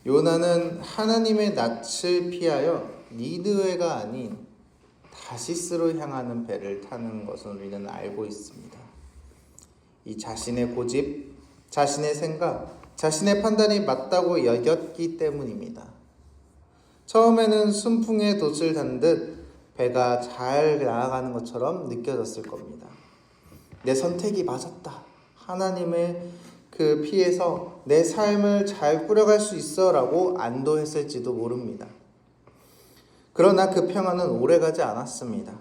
요나는 하나님의 낯을 피하여 니느웨가 아닌 다시스로 향하는 배를 타는 것은 우리는 알고 있습니다. 이 자신의 고집, 자신의 생각, 자신의 판단이 맞다고 여겼기 때문입니다. 처음에는 순풍에 돛을 단 듯 배가 잘 나아가는 것처럼 느껴졌을 겁니다. 내 선택이 맞았다. 하나님의 그 피해서 내 삶을 잘 꾸려갈 수 있어 라고 안도했을지도 모릅니다. 그러나 그 평안은 오래가지 않았습니다.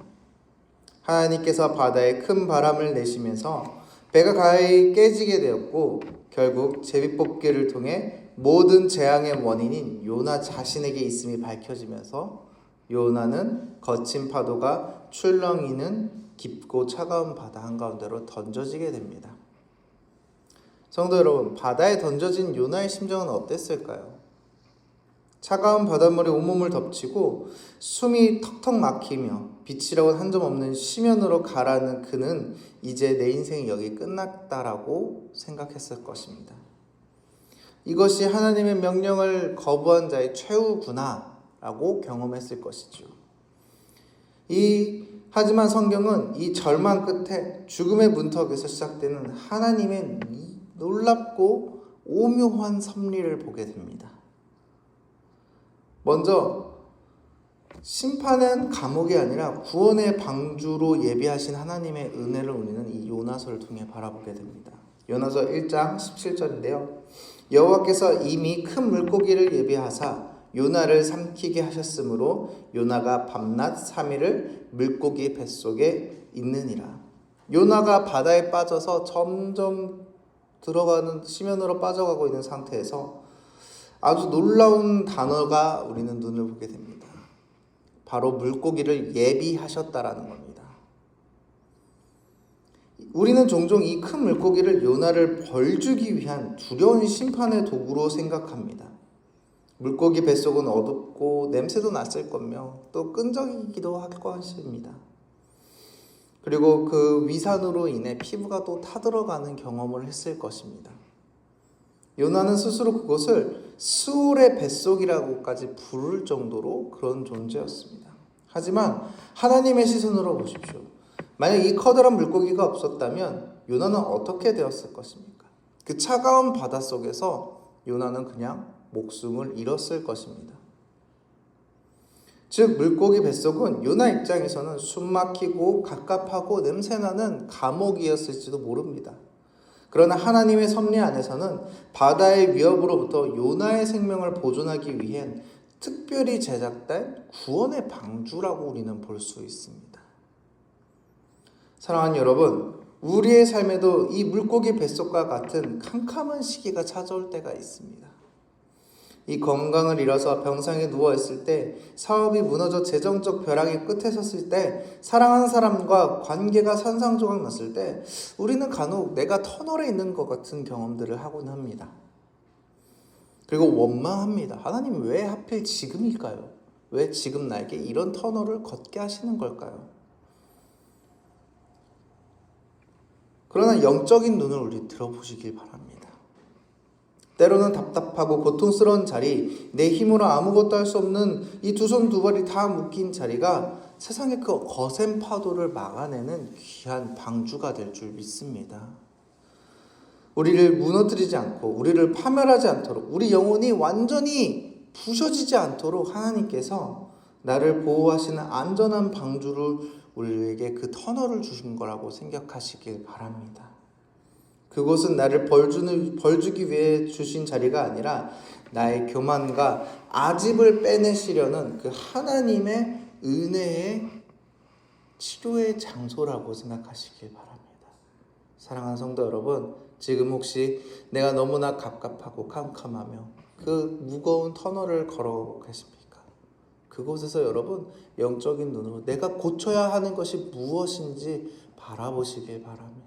하나님께서 바다에 큰 바람을 내시면서 배가 가히 깨지게 되었고 결국 제비뽑기를 통해 모든 재앙의 원인인 요나 자신에게 있음이 밝혀지면서 요나는 거친 파도가 출렁이는 깊고 차가운 바다 한가운데로 던져지게 됩니다. 성도 여러분, 바다에 던져진 요나의 심정은 어땠을까요? 차가운 바닷물이 온몸을 덮치고 숨이 턱턱 막히며 빛이라고는 한 점 없는 심연으로 가라는 그는 이제 내 인생이 여기 끝났다라고 생각했을 것입니다. 이것이 하나님의 명령을 거부한 자의 최후구나 라고 경험했을 것이죠. 하지만 성경은 이 절망 끝에 죽음의 문턱에서 시작되는 하나님의 놀랍고 오묘한 섭리를 보게 됩니다. 먼저 심판은 감옥이 아니라 구원의 방주로 예비하신 하나님의 은혜를 우리는 이 요나서를 통해 바라보게 됩니다. 요나서 1장 17절인데요. 여호와께서 이미 큰 물고기를 예비하사 요나를 삼키게 하셨으므로 요나가 밤낮 3일을 물고기 뱃속에 있느니라. 요나가 바다에 빠져서 점점 들어가는 심연으로 빠져가고 있는 상태에서 아주 놀라운 단어가 우리는 눈을 보게 됩니다. 바로 물고기를 예비하셨다라는 겁니다. 우리는 종종 이 큰 물고기를 요나를 벌주기 위한 두려운 심판의 도구로 생각합니다. 물고기 뱃속은 어둡고 냄새도 났을 거며 또 끈적이기도 할 것입니다. 그리고 그 위산으로 인해 피부가 또 타들어가는 경험을 했을 것입니다. 요나는 스스로 그것을 수올의 뱃속이라고까지 부를 정도로 그런 존재였습니다. 하지만 하나님의 시선으로 보십시오. 만약 이 커다란 물고기가 없었다면 요나는 어떻게 되었을 것입니까? 그 차가운 바닷속에서 요나는 그냥 목숨을 잃었을 것입니다. 즉 물고기 뱃속은 요나 입장에서는 숨막히고 갑갑하고 냄새나는 감옥이었을지도 모릅니다. 그러나 하나님의 섭리 안에서는 바다의 위협으로부터 요나의 생명을 보존하기 위한 특별히 제작된 구원의 방주라고 우리는 볼 수 있습니다. 사랑하는 여러분, 우리의 삶에도 이 물고기 뱃속과 같은 캄캄한 시기가 찾아올 때가 있습니다. 이 건강을 잃어서 병상에 누워있을 때, 사업이 무너져 재정적 벼랑의 끝에 섰을 때, 사랑하는 사람과 관계가 산상조각 났을 때 우리는 간혹 내가 터널에 있는 것 같은 경험들을 하곤 합니다. 그리고 원망합니다. 하나님 왜 하필 지금일까요? 왜 지금 나에게 이런 터널을 걷게 하시는 걸까요? 그러나 영적인 눈을 우리 들어보시길 바랍니다. 때로는 답답하고 고통스러운 자리, 내 힘으로 아무것도 할 수 없는 이 두 손 두 발이 다 묶인 자리가 세상의 그 거센 파도를 막아내는 귀한 방주가 될 줄 믿습니다. 우리를 무너뜨리지 않고 우리를 파멸하지 않도록, 우리 영혼이 완전히 부셔지지 않도록 하나님께서 나를 보호하시는 안전한 방주를 우리에게 그 터널을 주신 거라고 생각하시길 바랍니다. 그곳은 나를 벌주기 위해 주신 자리가 아니라 나의 교만과 아집을 빼내시려는 그 하나님의 은혜의 치료의 장소라고 생각하시길 바랍니다. 사랑하는 성도 여러분, 지금 혹시 내가 너무나 갑갑하고 캄캄하며 그 무거운 터널을 걸어 계십니까? 그곳에서 여러분 영적인 눈으로 내가 고쳐야 하는 것이 무엇인지 바라보시길 바랍니다.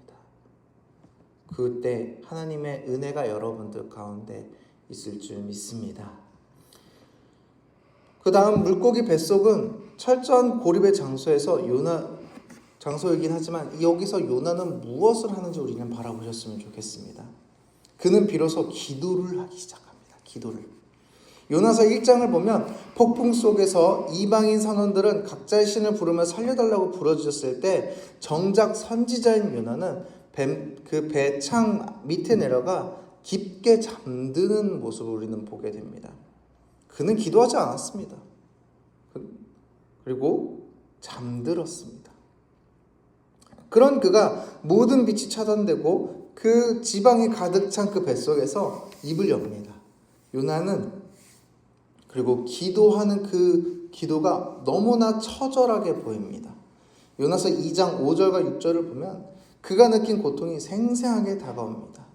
그때 하나님의 은혜가 여러분들 가운데 있을 줄 믿습니다. 그 다음 물고기 뱃속은 철저한 고립의 장소이긴 하지만 여기서 요나는 무엇을 하는지 우리는 바라보셨으면 좋겠습니다. 그는 비로소 기도를 하기 시작합니다. 기도를. 요나서 1장을 보면 폭풍 속에서 이방인 선원들은 각자의 신을 부르며 살려달라고 부르짖었을 때 정작 선지자인 요나는 그 배창 밑에 내려가 깊게 잠드는 모습을 우리는 보게 됩니다. 그는 기도하지 않았습니다. 그리고 잠들었습니다. 그런 그가 모든 빛이 차단되고 그 지방이 가득 찬 그 뱃속에서 입을 엽니다. 요나는 그리고 기도하는 그 기도가 너무나 처절하게 보입니다. 요나서 2장 5절과 6절을 보면 그가 느낀 고통이 생생하게 다가옵니다.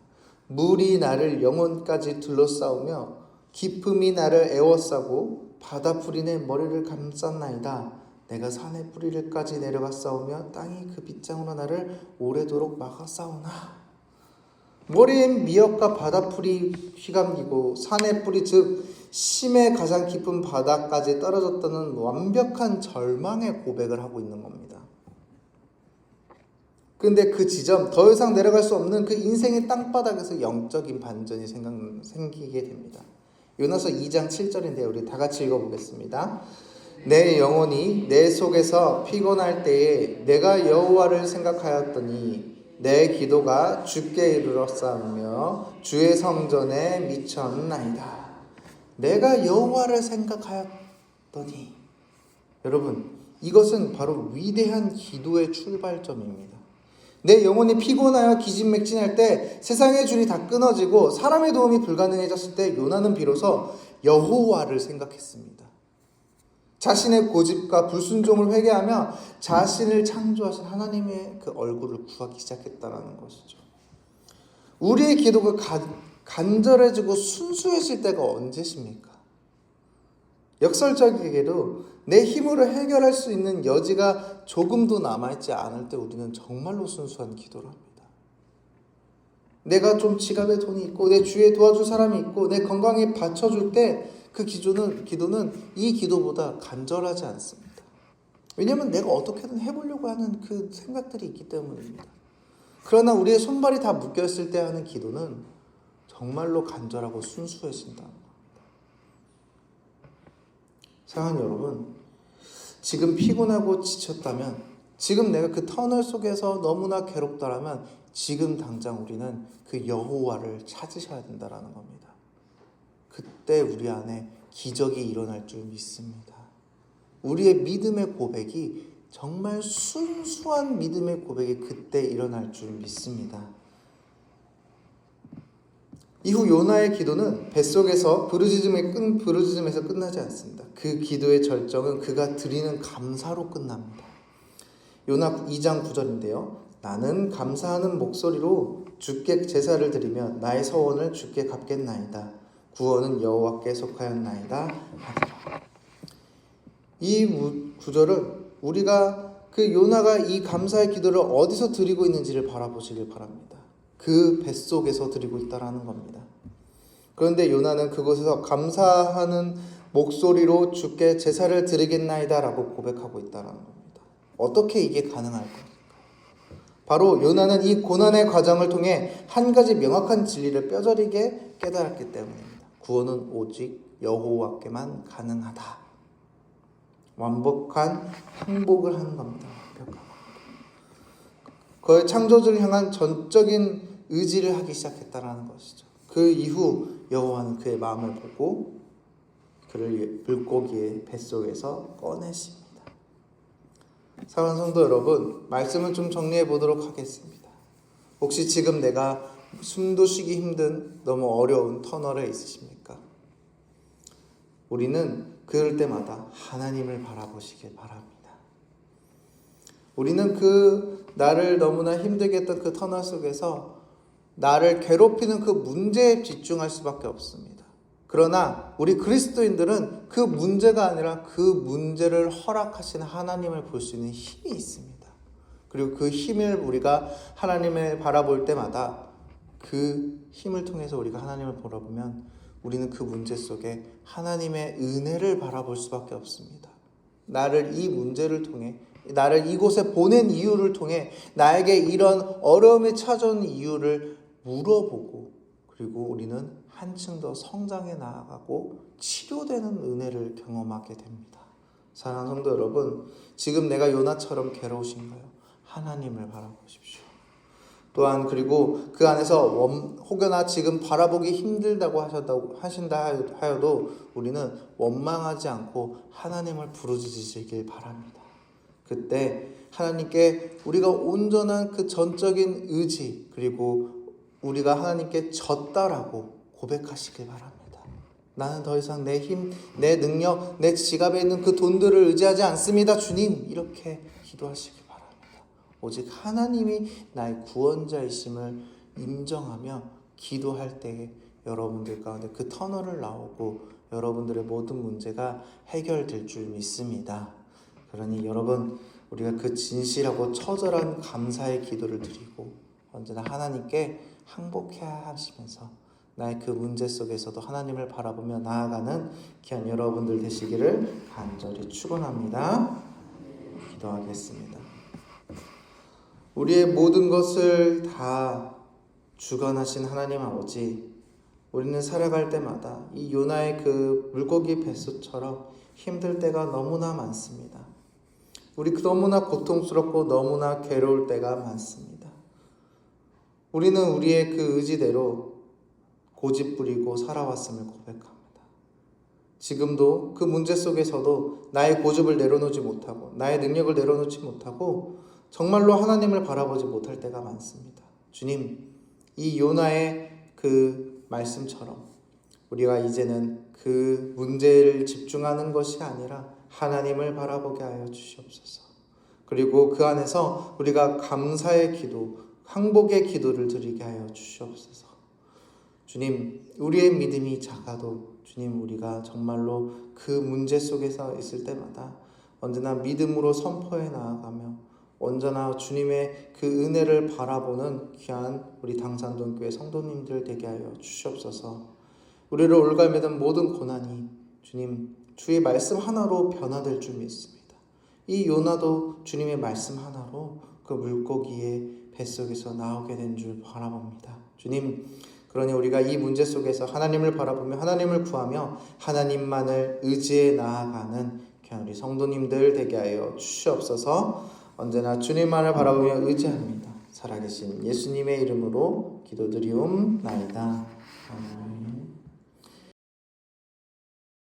물이 나를 영혼까지 둘러싸우며 깊음이 나를 에워싸고 바다풀이 내 머리를 감쌌나이다. 내가 산의 뿌리를까지 내려가 싸우며 땅이 그 빗장으로 나를 오래도록 막아 싸우나. 머리엔 미역과 바다풀이 휘감기고 산의 뿌리 즉 심의 가장 깊은 바다까지 떨어졌다는 완벽한 절망의 고백을 하고 있는 겁니다. 근데 그 지점, 더 이상 내려갈 수 없는 그 인생의 땅바닥에서 영적인 반전이 생기게 됩니다. 요나서 2장 7절인데 우리 다 같이 읽어보겠습니다. 내 영혼이 내 속에서 피곤할 때에 내가 여호와를 생각하였더니 내 기도가 주께 이르렀사오며 주의 성전에 미쳤나이다. 내가 여호와를 생각하였더니, 여러분, 이것은 바로 위대한 기도의 출발점입니다. 내 영혼이 피곤하여 기진맥진할 때, 세상의 줄이 다 끊어지고 사람의 도움이 불가능해졌을 때 요나는 비로소 여호와를 생각했습니다. 자신의 고집과 불순종을 회개하며 자신을 창조하신 하나님의 그 얼굴을 구하기 시작했다는 것이죠. 우리의 기도가 간절해지고 순수해질 때가 언제십니까? 역설적이게도 내 힘으로 해결할 수 있는 여지가 조금도 남아있지 않을 때 우리는 정말로 순수한 기도를 합니다. 내가 좀 지갑에 돈이 있고 내 주위에 도와줄 사람이 있고 내 건강에 받쳐줄 때 그 기도는 이 기도보다 간절하지 않습니다. 왜냐하면 내가 어떻게든 해보려고 하는 그 생각들이 있기 때문입니다. 그러나 우리의 손발이 다 묶였을 때 하는 기도는 정말로 간절하고 순수해진다는 겁니다. 사랑하는 여러분, 지금 피곤하고 지쳤다면, 지금 내가 그 터널 속에서 너무나 괴롭다라면 지금 당장 우리는 그 여호와를 찾으셔야 된다는 겁니다. 그때 우리 안에 기적이 일어날 줄 믿습니다. 우리의 믿음의 고백이 정말 순수한 믿음의 고백이 그때 일어날 줄 믿습니다. 이후 요나의 기도는 뱃속에서 부르짖음에서 끝나지 않습니다. 그 기도의 절정은 그가 드리는 감사로 끝납니다. 요나 2장 9절인데요. 나는 감사하는 목소리로 주께 제사를 드리며 나의 서원을 주께 갚겠나이다. 구원은 여호와께 속하였나이다. 이 구절은 우리가 그 요나가 이 감사의 기도를 어디서 드리고 있는지를 바라보시길 바랍니다. 그 뱃속에서 드리고 있다라는 겁니다. 그런데 요나는 그곳에서 감사하는 목소리로 주께 제사를 드리겠나이다 라고 고백하고 있다라는 겁니다. 어떻게 이게 가능할까요? 바로 요나는 이 고난의 과정을 통해 한 가지 명확한 진리를 뼈저리게 깨달았기 때문입니다. 구원은 오직 여호와께만 가능하다. 완벽한 행복을 하는 겁니다. 그의 창조주를 향한 전적인 의지를 하기 시작했다는 것이죠. 그 이후 여호와는 그의 마음을 보고 그를 물고기의 뱃속에서 꺼내십니다. 사랑하는 성도 여러분, 말씀을 좀 정리해 보도록 하겠습니다. 혹시 지금 내가 숨도 쉬기 힘든 너무 어려운 터널에 있으십니까? 우리는 그럴 때마다 하나님을 바라보시길 바랍니다. 우리는 그 나를 너무나 힘들게 했던 그 터널 속에서 나를 괴롭히는 그 문제에 집중할 수밖에 없습니다. 그러나 우리 그리스도인들은 그 문제가 아니라 그 문제를 허락하신 하나님을 볼 수 있는 힘이 있습니다. 그리고 그 힘을 우리가 하나님을 바라볼 때마다 그 힘을 통해서 우리가 하나님을 바라보면 우리는 그 문제 속에 하나님의 은혜를 바라볼 수밖에 없습니다. 나를 이 문제를 통해, 나를 이곳에 보낸 이유를 통해 나에게 이런 어려움이 찾아온 이유를 물어보고, 그리고 우리는 한층 더 성장해 나아가고 치료되는 은혜를 경험하게 됩니다. 사랑하는 성도 여러분, 지금 내가 요나처럼 괴로우신가요? 하나님을 바라보십시오. 또한 그리고 그 안에서 혹여나 지금 바라보기 힘들다고 하신다 하여도 우리는 원망하지 않고 하나님을 부르짖으시길 바랍니다. 그때 하나님께 우리가 온전한 그 전적인 의지, 그리고 우리가 하나님께 졌다라고 고백하시길 바랍니다. 나는 더 이상 내 힘, 내 능력, 내 지갑에 있는 그 돈들을 의지하지 않습니다, 주님. 이렇게 기도하시길 바랍니다. 오직 하나님이 나의 구원자이심을 인정하며 기도할 때에 여러분들 가운데 그 터널을 나오고 여러분들의 모든 문제가 해결될 줄 믿습니다. 그러니 여러분, 우리가 그 진실하고 처절한 감사의 기도를 드리고 언제나 하나님께 항복해야 하시면서 나의 그 문제 속에서도 하나님을 바라보며 나아가는 귀한 여러분들 되시기를 간절히 축원합니다. 기도하겠습니다. 우리의 모든 것을 다 주관하신 하나님 아버지, 우리는 살아갈 때마다 이 요나의 그 물고기 뱃속처럼 힘들 때가 너무나 많습니다. 우리 너무나 고통스럽고 너무나 괴로울 때가 많습니다. 우리는 우리의 그 의지대로 고집부리고 살아왔음을 고백합니다. 지금도 그 문제 속에서도 나의 고집을 내려놓지 못하고 나의 능력을 내려놓지 못하고 정말로 하나님을 바라보지 못할 때가 많습니다. 주님, 이 요나의 그 말씀처럼 우리가 이제는 그 문제를 집중하는 것이 아니라 하나님을 바라보게 하여 주시옵소서. 그리고 그 안에서 우리가 감사의 기도, 항복의 기도를 드리게 하여 주시옵소서. 주님, 우리의 믿음이 작아도 주님, 우리가 정말로 그 문제 속에서 있을 때마다 언제나 믿음으로 선포해 나아가며 언제나 주님의 그 은혜를 바라보는 귀한 우리 당산동교회 성도님들 되게 하여 주시옵소서. 우리를 올가매던 모든 고난이 주님, 주의 말씀 하나로 변화될 줄 믿습니다. 이 요나도 주님의 말씀 하나로 그 물고기의 뱃속에서 나오게 된 줄 바라봅니다. 주님, 그러니 우리가 이 문제 속에서 하나님을 바라보며 하나님을 구하며 하나님만을 의지해 나아가는 귀한 우리 성도님들 되게 하여 주시옵소서. 언제나 주님만을 바라보며 의지합니다. 살아계신 예수님의 이름으로 기도드리옵나이다. 아멘.